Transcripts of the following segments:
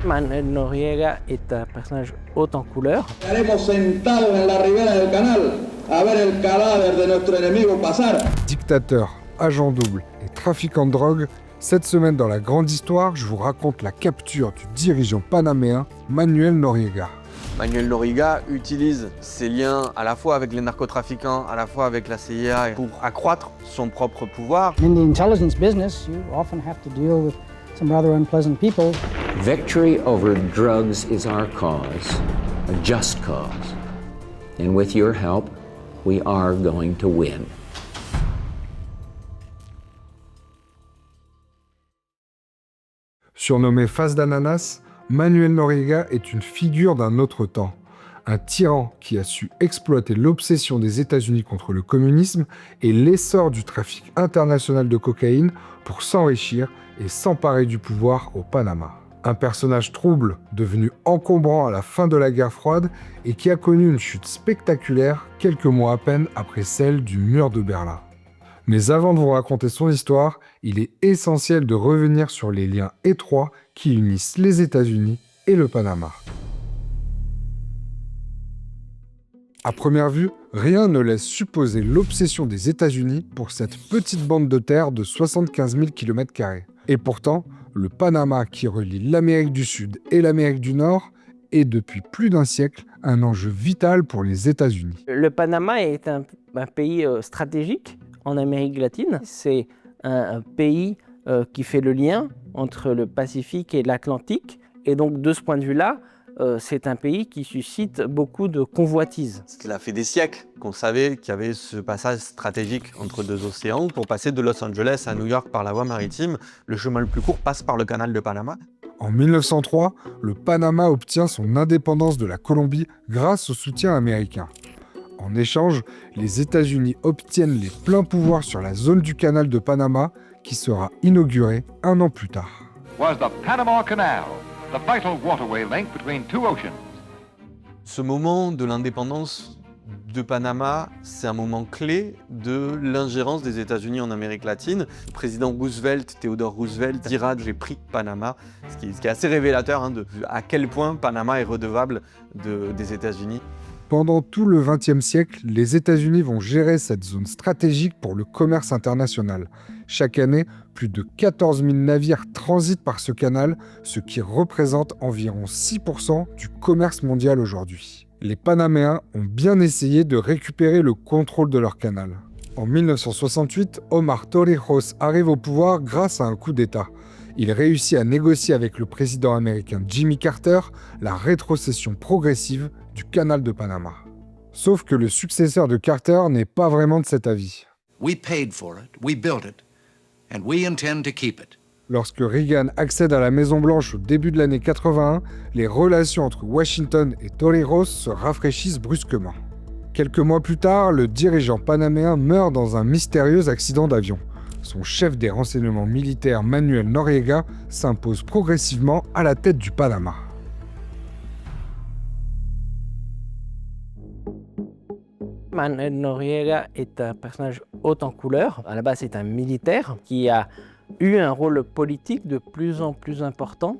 Manuel Noriega est un personnage haut en couleur. Estaremos sentados en la ribera del canal a ver el cadáver de nuestro enemigo pasar. Dictateur, agent double et trafiquant de drogue, cette semaine dans la grande histoire, je vous raconte la capture du dirigeant panaméen Manuel Noriega. Manuel Noriega utilise ses liens à la fois avec les narcotrafiquants, à la fois avec la CIA pour accroître son propre pouvoir. In the intelligence business, you often have to deal with some rather unpleasant people. Victory over drugs is our cause, a just cause. And with your help, we are going to win. Surnommé Face d'ananas, Manuel Noriega est une figure d'un autre temps. Un tyran qui a su exploiter l'obsession des États-Unis contre le communisme et l'essor du trafic international de cocaïne pour s'enrichir et s'emparer du pouvoir au Panama. Un personnage trouble, devenu encombrant à la fin de la guerre froide et qui a connu une chute spectaculaire quelques mois à peine après celle du mur de Berlin. Mais avant de vous raconter son histoire, il est essentiel de revenir sur les liens étroits qui unissent les États-Unis et le Panama. À première vue, rien ne laisse supposer l'obsession des États-Unis pour cette petite bande de terre de 75 000 km². Et pourtant, le Panama qui relie l'Amérique du Sud et l'Amérique du Nord est depuis plus d'un siècle un enjeu vital pour les États-Unis. Le Panama est un pays stratégique en Amérique latine. C'est un pays qui fait le lien entre le Pacifique et l'Atlantique. Et donc, de ce point de vue-là, c'est un pays qui suscite beaucoup de convoitises. Cela fait des siècles qu'on savait qu'il y avait ce passage stratégique entre deux océans. Pour passer de Los Angeles à New York par la voie maritime, le chemin le plus court passe par le canal de Panama. En 1903, le Panama obtient son indépendance de la Colombie grâce au soutien américain. En échange, les États-Unis obtiennent les pleins pouvoirs sur la zone du canal de Panama qui sera inaugurée un an plus tard. Was the Panama Canal, the vital waterway link between two oceans. Ce moment de l'indépendance de Panama, c'est un moment clé de l'ingérence des États-Unis en Amérique latine. Le président Roosevelt, Theodore Roosevelt, dira « j'ai pris Panama », ce qui est assez révélateur de à quel point Panama est redevable des États-Unis. Pendant tout le XXe siècle, les États-Unis vont gérer cette zone stratégique pour le commerce international. Chaque année, plus de 14 000 navires transitent par ce canal, ce qui représente environ 6% du commerce mondial aujourd'hui. Les Panaméens ont bien essayé de récupérer le contrôle de leur canal. En 1968, Omar Torrijos arrive au pouvoir grâce à un coup d'État. Il réussit à négocier avec le président américain Jimmy Carter la rétrocession progressive du canal de Panama. Sauf que le successeur de Carter n'est pas vraiment de cet avis. We paid for it, we built it, and we intend to keep it. Lorsque Reagan accède à la Maison-Blanche au début de l'année 81, les relations entre Washington et Torrijos se rafraîchissent brusquement. Quelques mois plus tard, le dirigeant panaméen meurt dans un mystérieux accident d'avion. Son chef des renseignements militaires, Manuel Noriega, s'impose progressivement à la tête du Panama. Manuel Noriega est un personnage haut en couleur. À la base, c'est un militaire qui a eu un rôle politique de plus en plus important.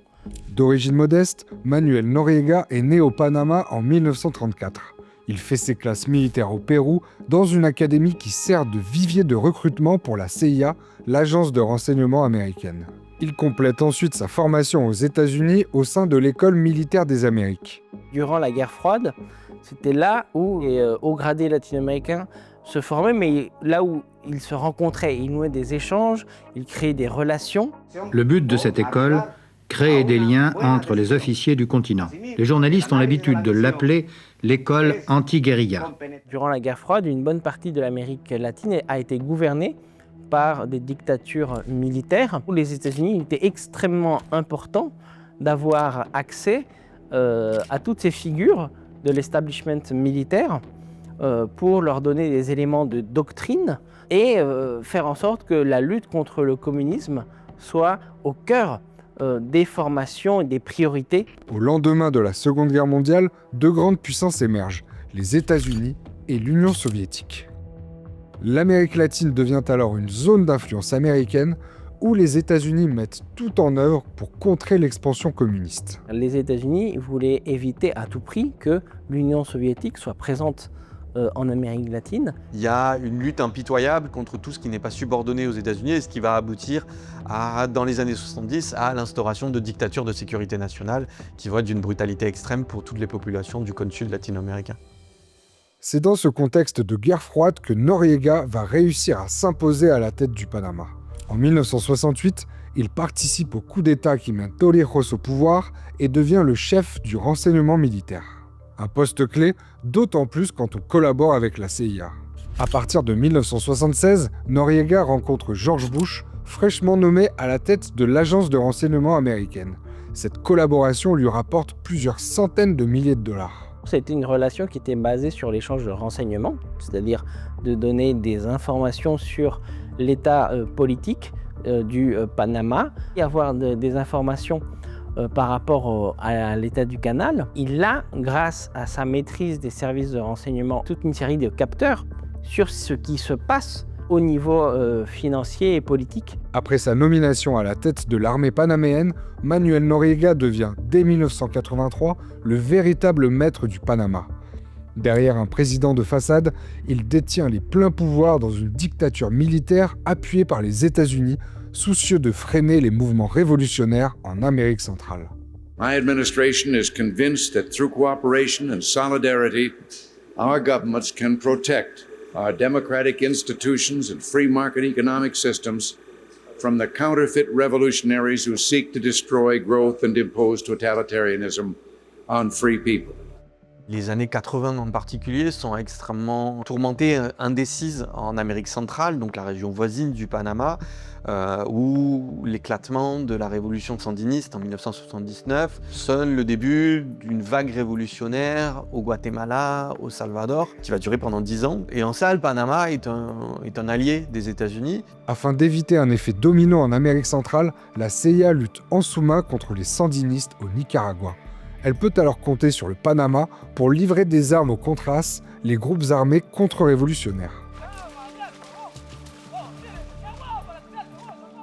D'origine modeste, Manuel Noriega est né au Panama en 1934. Il fait ses classes militaires au Pérou, dans une académie qui sert de vivier de recrutement pour la CIA, l'agence de renseignement américaine. Il complète ensuite sa formation aux États-Unis au sein de l'École militaire des Amériques. Durant la guerre froide, c'était là où les hauts gradés latino-américains se formaient, mais là où ils se rencontraient, ils nouaient des échanges, ils créaient des relations. Le but de cette école, créer des liens entre les officiers du continent. Les journalistes ont l'habitude de l'appeler l'école anti-guérilla. Durant la guerre froide, une bonne partie de l'Amérique latine a été gouvernée par des dictatures militaires. Pour les États-Unis, il était extrêmement important d'avoir accès à toutes ces figures de l'establishment militaire pour leur donner des éléments de doctrine et faire en sorte que la lutte contre le communisme soit au cœur des formations et des priorités. Au lendemain de la Seconde Guerre mondiale, deux grandes puissances émergent, les États-Unis et l'Union soviétique. L'Amérique latine devient alors une zone d'influence américaine, où les États-Unis mettent tout en œuvre pour contrer l'expansion communiste. Les États-Unis voulaient éviter à tout prix que l'Union soviétique soit présente en Amérique latine. Il y a une lutte impitoyable contre tout ce qui n'est pas subordonné aux États-Unis et ce qui va aboutir, dans les années 70, à l'instauration de dictatures de sécurité nationale qui vont être d'une brutalité extrême pour toutes les populations du cône sud latino-américain. C'est dans ce contexte de guerre froide que Noriega va réussir à s'imposer à la tête du Panama. En 1968, il participe au coup d'État qui met Torrijos au pouvoir et devient le chef du renseignement militaire. Un poste clé, d'autant plus quand on collabore avec la CIA. À partir de 1976, Noriega rencontre George Bush, fraîchement nommé à la tête de l'agence de renseignement américaine. Cette collaboration lui rapporte plusieurs centaines de milliers de dollars. C'était une relation qui était basée sur l'échange de renseignements, c'est-à-dire de donner des informations sur l'état politique du Panama et avoir des informations par rapport à l'état du canal. Il a, grâce à sa maîtrise des services de renseignement, toute une série de capteurs sur ce qui se passe au niveau financier et politique. Après sa nomination à la tête de l'armée panaméenne, Manuel Noriega devient, dès 1983, le véritable maître du Panama. Derrière un président de façade, il détient les pleins pouvoirs dans une dictature militaire appuyée par les États-Unis, soucieux de freiner les mouvements révolutionnaires en Amérique centrale. My administration is convinced that through cooperation and solidarity, our governments can protect our democratic institutions and free market economic systems from the counterfeit revolutionaries who seek to destroy growth and impose totalitarianism on free people. Les années 80 en particulier sont extrêmement tourmentées, indécises en Amérique centrale, donc la région voisine du Panama, où l'éclatement de la révolution sandiniste en 1979 sonne le début d'une vague révolutionnaire au Guatemala, au Salvador, qui va durer pendant 10 ans. Et en ça, le Panama est un allié des États-Unis. Afin d'éviter un effet domino en Amérique centrale, la CIA lutte en sous-main contre les sandinistes au Nicaragua. Elle peut alors compter sur le Panama pour livrer des armes aux Contras, les groupes armés contre-révolutionnaires.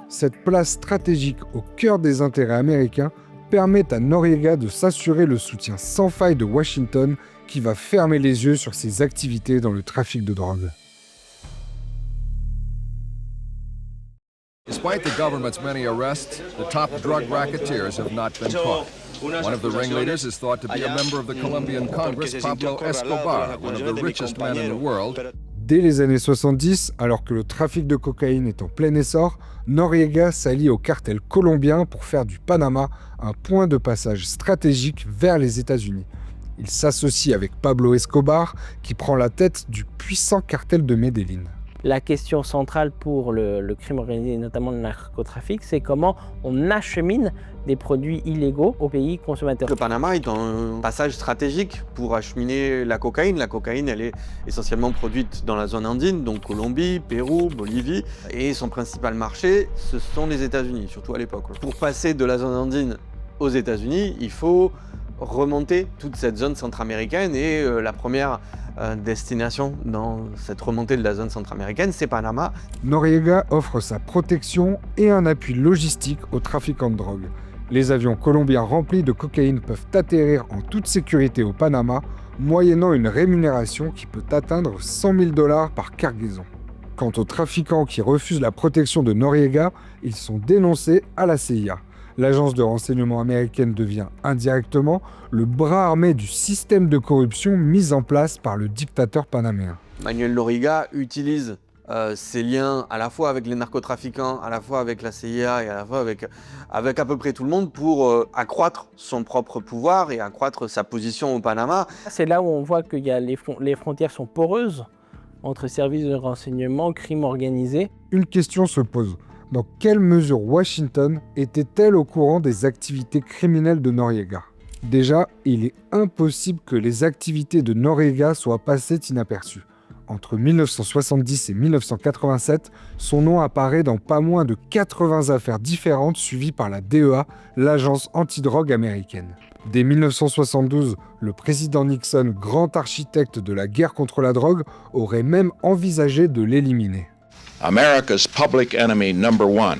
Cette place stratégique au cœur des intérêts américains permet à Noriega de s'assurer le soutien sans faille de Washington qui va fermer les yeux sur ses activités dans le trafic de drogue. Despite the government's many arrests, the top drug racketeers have not been caught. One of the ringleaders is thought to be a member of the Colombian Congress, Pablo Escobar, one of the richest men in the world. Dès les années 70, alors que le trafic de cocaïne est en plein essor, Noriega s'allie au cartel colombien pour faire du Panama un point de passage stratégique vers les États-Unis. Il s'associe avec Pablo Escobar, qui prend la tête du puissant cartel de Medellín. La question centrale pour le crime organisé, et notamment le narcotrafic, c'est comment on achemine des produits illégaux aux pays consommateurs. Le Panama est un passage stratégique pour acheminer la cocaïne. La cocaïne, elle est essentiellement produite dans la zone andine, donc Colombie, Pérou, Bolivie. Et son principal marché, ce sont les États-Unis, surtout à l'époque. Pour passer de la zone andine aux États-Unis, il faut remonter toute cette zone centra-américaine et la première destination dans cette remontée de la zone centra-américaine, c'est Panama. Noriega offre sa protection et un appui logistique aux trafiquants de drogue. Les avions colombiens remplis de cocaïne peuvent atterrir en toute sécurité au Panama, moyennant une rémunération qui peut atteindre $100 000 par cargaison. Quant aux trafiquants qui refusent la protection de Noriega, ils sont dénoncés à la CIA. L'agence de renseignement américaine devient indirectement le bras armé du système de corruption mis en place par le dictateur panaméen. Manuel Noriega utilise ses liens à la fois avec les narcotrafiquants, à la fois avec la CIA et à la fois avec à peu près tout le monde pour accroître son propre pouvoir et accroître sa position au Panama. C'est là où on voit que les frontières sont poreuses entre services de renseignement, crimes organisés. Une question se pose. Dans quelle mesure Washington était-elle au courant des activités criminelles de Noriega ? Déjà, il est impossible que les activités de Noriega soient passées inaperçues. Entre 1970 et 1987, son nom apparaît dans pas moins de 80 affaires différentes suivies par la DEA, l'agence antidrogue américaine. Dès 1972, le président Nixon, grand architecte de la guerre contre la drogue, aurait même envisagé de l'éliminer. America's public enemy number one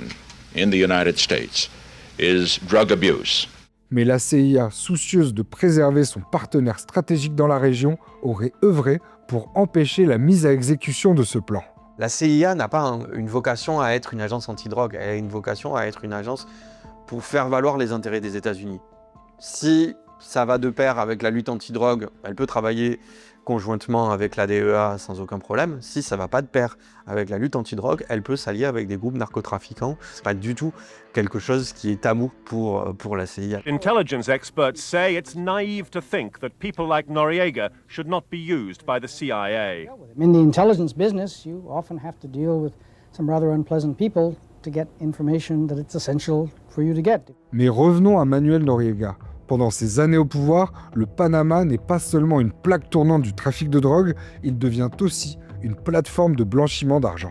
in the United States is drug abuse. Mais la CIA, soucieuse de préserver son partenaire stratégique dans la région, aurait œuvré pour empêcher la mise à exécution de ce plan. La CIA n'a pas une vocation à être une agence antidrogue, elle a une vocation à être une agence pour faire valoir les intérêts des États-Unis. Si ça va de pair avec la lutte antidrogue, elle peut travailler conjointement avec la DEA sans aucun problème. Si ça ne va pas de pair avec la lutte antidrogue, elle peut s'allier avec des groupes narcotrafiquants. Ce n'est pas du tout quelque chose qui est tabou pour la CIA. Intelligence experts say it's naive to think that people like Noriega should not be used by the CIA. In the intelligence business, you often have to deal with some rather unpleasant people to get information that it's essential for you to get. Mais revenons à Manuel Noriega. Pendant ses années au pouvoir, le Panama n'est pas seulement une plaque tournante du trafic de drogue, il devient aussi une plateforme de blanchiment d'argent.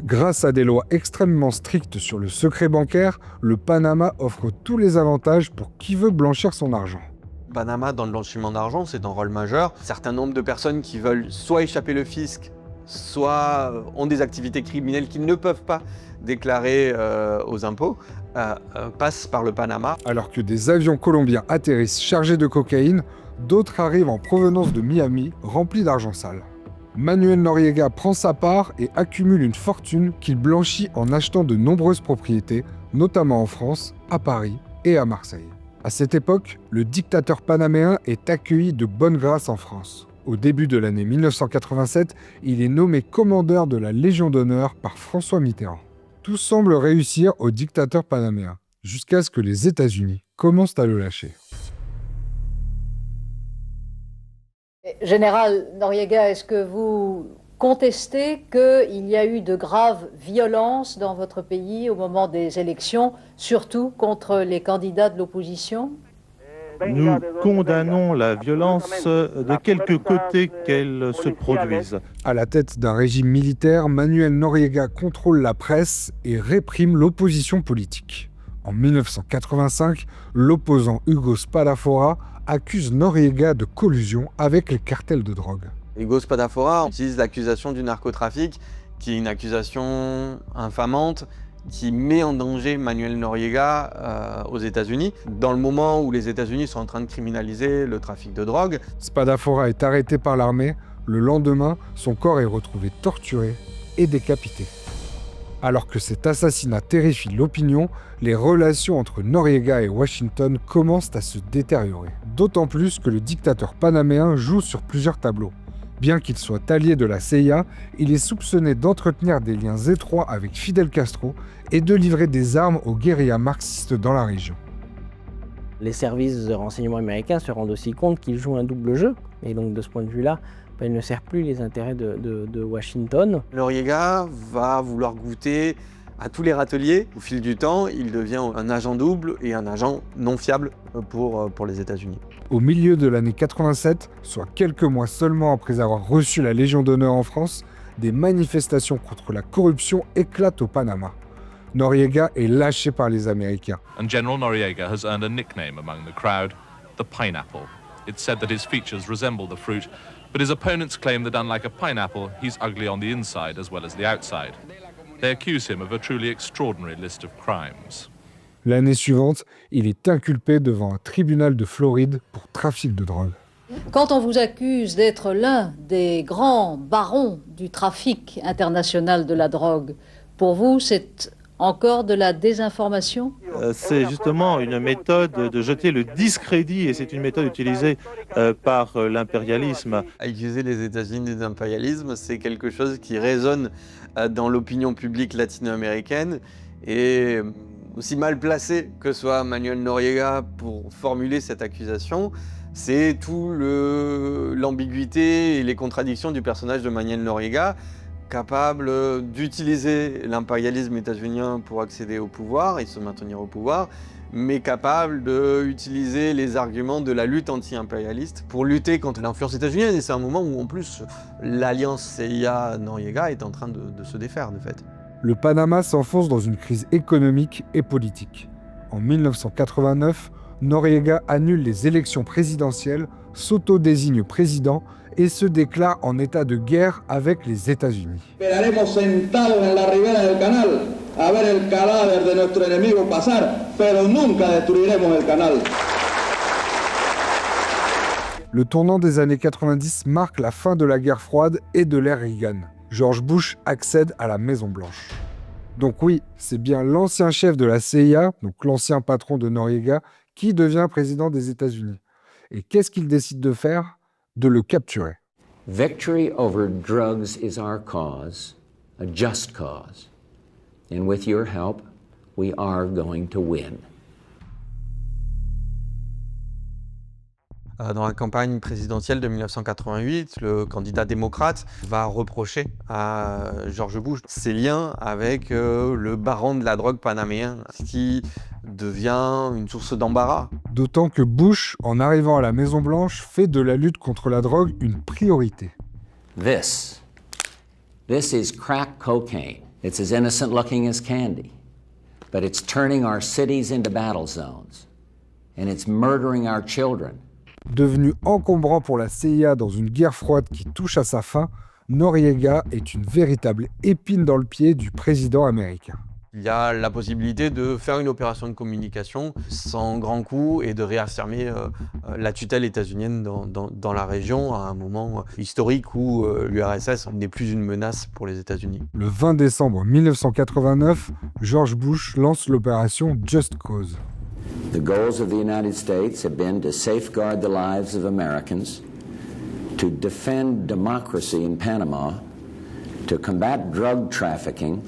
Grâce à des lois extrêmement strictes sur le secret bancaire, le Panama offre tous les avantages pour qui veut blanchir son argent. Panama, dans le blanchiment d'argent, c'est un rôle majeur. Un certain nombre de personnes qui veulent soit échapper le fisc, soit ont des activités criminelles qu'ils ne peuvent pas déclarer aux impôts, passent par le Panama. Alors que des avions colombiens atterrissent chargés de cocaïne, d'autres arrivent en provenance de Miami, remplis d'argent sale. Manuel Noriega prend sa part et accumule une fortune qu'il blanchit en achetant de nombreuses propriétés, notamment en France, à Paris et à Marseille. À cette époque, le dictateur panaméen est accueilli de bonne grâce en France. Au début de l'année 1987, il est nommé commandeur de la Légion d'honneur par François Mitterrand. Tout semble réussir au dictateur panaméen, jusqu'à ce que les États-Unis commencent à le lâcher. Général Noriega, est-ce que vous contestez qu'il y a eu de graves violences dans votre pays au moment des élections, surtout contre les candidats de l'opposition ? Nous condamnons la violence de quelque côté qu'elle se produise. À la tête d'un régime militaire, Manuel Noriega contrôle la presse et réprime l'opposition politique. En 1985, l'opposant Hugo Spadafora accuse Noriega de collusion avec les cartels de drogue. Hugo Spadafora utilise l'accusation du narcotrafic, qui est une accusation infamante, qui met en danger Manuel Noriega aux États-Unis, dans le moment où les États-Unis sont en train de criminaliser le trafic de drogue. Spadafora est arrêté par l'armée. Le lendemain, son corps est retrouvé torturé et décapité. Alors que cet assassinat terrifie l'opinion, les relations entre Noriega et Washington commencent à se détériorer. D'autant plus que le dictateur panaméen joue sur plusieurs tableaux. Bien qu'il soit allié de la CIA, il est soupçonné d'entretenir des liens étroits avec Fidel Castro et de livrer des armes aux guérillas marxistes dans la région. Les services de renseignement américains se rendent aussi compte qu'il joue un double jeu, et donc de ce point de vue-là, il ne sert plus les intérêts de Washington. Noriega va vouloir goûter à tous les râteliers. Au fil du temps, il devient un agent double et un agent non fiable pour les États-Unis. Au milieu de l'année 87, soit quelques mois seulement après avoir reçu la Légion d'honneur en France, des manifestations contre la corruption éclatent au Panama. Noriega est lâché par les Américains. And General Noriega has earned a nickname among the crowd, the pineapple. It's said that his features resemble the fruit, but his opponents claim that unlike a pineapple, he's ugly on the inside as well as the outside. They accuse him of a truly extraordinary list of crimes. L'année suivante, il est inculpé devant un tribunal de Floride pour trafic de drogue. Quand on vous accuse d'être l'un des grands barons du trafic international de la drogue, pour vous, c'est encore de la désinformation ? C'est justement une méthode de jeter le discrédit, et c'est une méthode utilisée par l'impérialisme. Accuser les États-Unis d'impérialisme, c'est quelque chose qui résonne dans l'opinion publique latino-américaine, et aussi mal placé que soit Manuel Noriega pour formuler cette accusation, c'est tout l'ambiguïté et les contradictions du personnage de Manuel Noriega, capable d'utiliser l'impérialisme états-unien pour accéder au pouvoir et se maintenir au pouvoir, mais capable d'utiliser les arguments de la lutte anti-impérialiste pour lutter contre l'influence états-unienne. Et c'est un moment où, en plus, l'alliance CIA-Noriega est en train de se défaire, de fait. Le Panama s'enfonce dans une crise économique et politique. En 1989, Noriega annule les élections présidentielles, s'auto-désigne président et se déclare en état de guerre avec les États-Unis. Esperaremos sentados en la ribera del canal a ver el cadáver de nuestro enemigo pasar, pero nunca destruiremos el canal. Le tournant des années 90 marque la fin de la guerre froide et de l'ère Reagan. George Bush accède à la Maison-Blanche. Donc oui, c'est bien l'ancien chef de la CIA, donc l'ancien patron de Noriega, qui devient président des États-Unis. Et qu'est-ce qu'il décide de faire? De le capturer. Victory over drugs is our cause, a just cause. And with your help, we are going to win. Dans la campagne présidentielle de 1988, le candidat démocrate va reprocher à George Bush ses liens avec le baron de la drogue panaméen, ce qui devient une source d'embarras. D'autant que Bush, en arrivant à la Maison-Blanche, fait de la lutte contre la drogue une priorité. This is crack cocaine. It's as innocent looking as candy. But it's turning our cities into battle zones. And it's murdering our children. Devenu encombrant pour la CIA dans une guerre froide qui touche à sa fin, Noriega est une véritable épine dans le pied du président américain. Il y a la possibilité de faire une opération de communication sans grand coût et de réaffirmer la tutelle états-unienne dans la région à un moment historique où l'URSS n'est plus une menace pour les États-Unis. Le 20 décembre 1989, George Bush lance l'opération Just Cause. The goals of the United States have been to safeguard the lives of Americans, to defend democracy in Panama, to combat drug trafficking,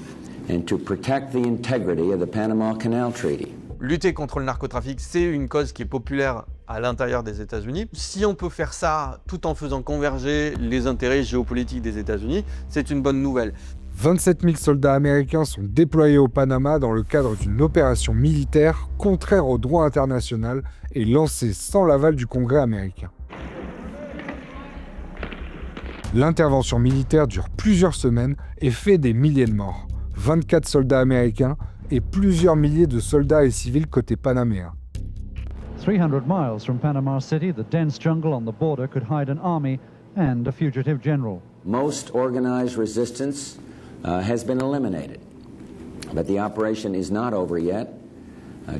and to protect the integrity of the Panama Canal Treaty. Lutter contre le narcotrafic, c'est une cause qui est populaire à l'intérieur des États-Unis. Si on peut faire ça tout en faisant converger les intérêts géopolitiques des États-Unis, c'est une bonne nouvelle. 27 000 soldats américains sont déployés au Panama dans le cadre d'une opération militaire contraire au droit international et lancée sans l'aval du Congrès américain. L'intervention militaire dure plusieurs semaines et fait des milliers de morts. 24 soldats américains et plusieurs milliers de soldats et civils côté panaméen. 300 miles from Panama City, the dense jungle on the border could hide an army and a fugitive general. Most organized resistance has been eliminated, but the operation is not over yet.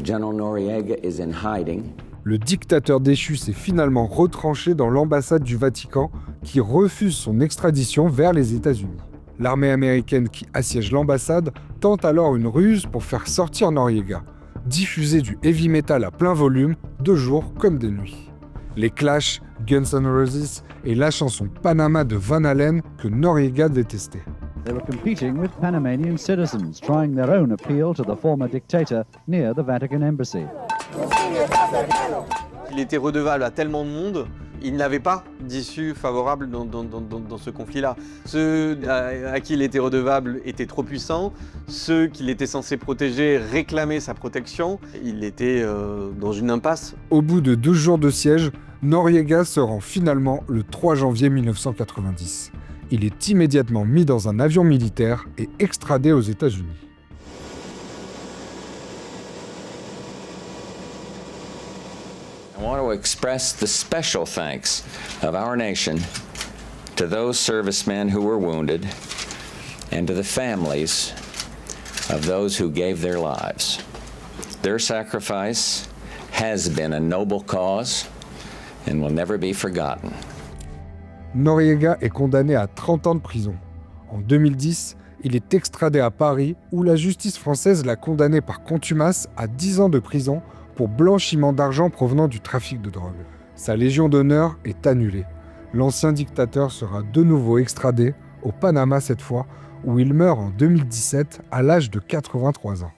General Noriega is in hiding. Le dictateur déchu s'est finalement retranché dans l'ambassade du Vatican qui refuse son extradition vers les États-Unis. L'armée américaine qui assiège l'ambassade tente alors une ruse pour faire sortir Noriega, diffuser du heavy metal à plein volume, de jour comme de nuit. Les Clash, Guns N' Roses et la chanson Panama de Van Halen que Noriega détestait. They were competing with Panamanian citizens, trying their own appeal to the former dictator near the Vatican Embassy. Il était redevable à tellement de monde, il n'avait pas d'issue favorable dans ce conflit-là. Ceux à qui il était redevable étaient trop puissants, ceux qu'il était censé protéger réclamaient sa protection, il était dans une impasse. Au bout de 2 jours de siège, Noriega se rend finalement le 3 janvier 1990. Il est immédiatement mis dans un avion militaire et extradé aux États-Unis. I want to express the special thanks of our nation to those servicemen who were wounded and to the families of those who gave their lives. Their sacrifice has been a noble cause and will never be forgotten. Noriega est condamné à 30 ans de prison. En 2010, il est extradé à Paris où la justice française l'a condamné par contumace à 10 ans de prison pour blanchiment d'argent provenant du trafic de drogue. Sa Légion d'honneur est annulée. L'ancien dictateur sera de nouveau extradé, au Panama cette fois, où il meurt en 2017 à l'âge de 83 ans.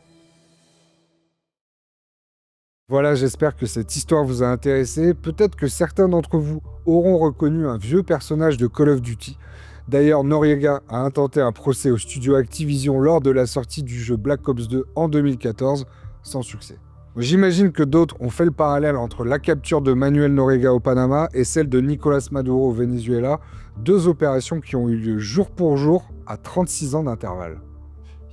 Voilà, j'espère que cette histoire vous a intéressé. Peut-être que certains d'entre vous auront reconnu un vieux personnage de Call of Duty. D'ailleurs, Noriega a intenté un procès au studio Activision lors de la sortie du jeu Black Ops 2 en 2014, sans succès. J'imagine que d'autres ont fait le parallèle entre la capture de Manuel Noriega au Panama et celle de Nicolás Maduro au Venezuela, 2 opérations qui ont eu lieu jour pour jour à 36 ans d'intervalle.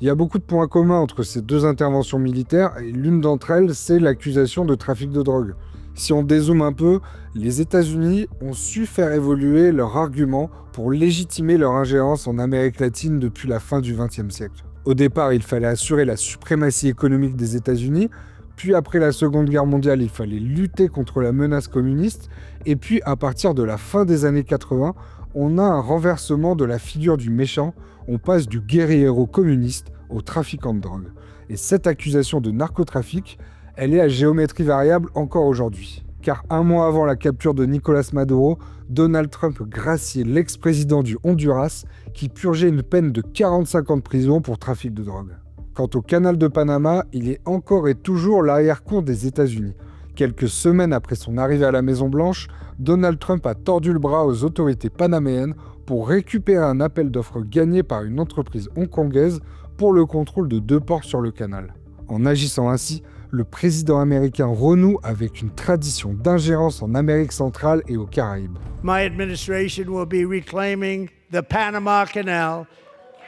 Il y a beaucoup de points communs entre ces 2 interventions militaires et l'une d'entre elles, c'est l'accusation de trafic de drogue. Si on dézoome un peu, les États-Unis ont su faire évoluer leurs arguments pour légitimer leur ingérence en Amérique latine depuis la fin du XXe siècle. Au départ, il fallait assurer la suprématie économique des États-Unis, puis après la Seconde Guerre mondiale, il fallait lutter contre la menace communiste, et puis à partir de la fin des années 80, on a un renversement de la figure du méchant, on passe du guerriero communiste au trafiquant de drogue. Et cette accusation de narcotrafic, elle est à géométrie variable encore aujourd'hui. Car un mois avant la capture de Nicolás Maduro, Donald Trump graciait l'ex-président du Honduras qui purgeait une peine de 45 ans de prison pour trafic de drogue. Quant au canal de Panama, il est encore et toujours l'arrière-cour des États-Unis. Quelques semaines après son arrivée à la Maison-Blanche, Donald Trump a tordu le bras aux autorités panaméennes pour récupérer un appel d'offres gagné par une entreprise hongkongaise pour le contrôle de 2 ports sur le canal. En agissant ainsi, le président américain renoue avec une tradition d'ingérence en Amérique centrale et aux Caraïbes. My administration will be reclaiming the Panama Canal,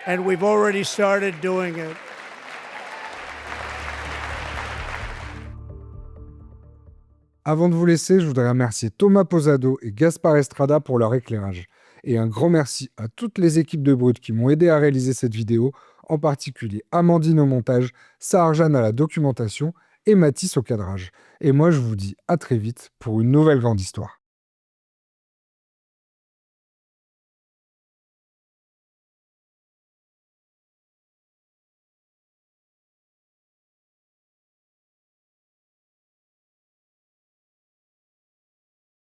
and we've already started doing it. Avant de vous laisser, je voudrais remercier Thomas Posado et Gaspard Estrada pour leur éclairage. Et un grand merci à toutes les équipes de Brut qui m'ont aidé à réaliser cette vidéo, en particulier Amandine au montage, Sarjane à la documentation et Mathis au cadrage. Et moi je vous dis à très vite pour une nouvelle grande histoire.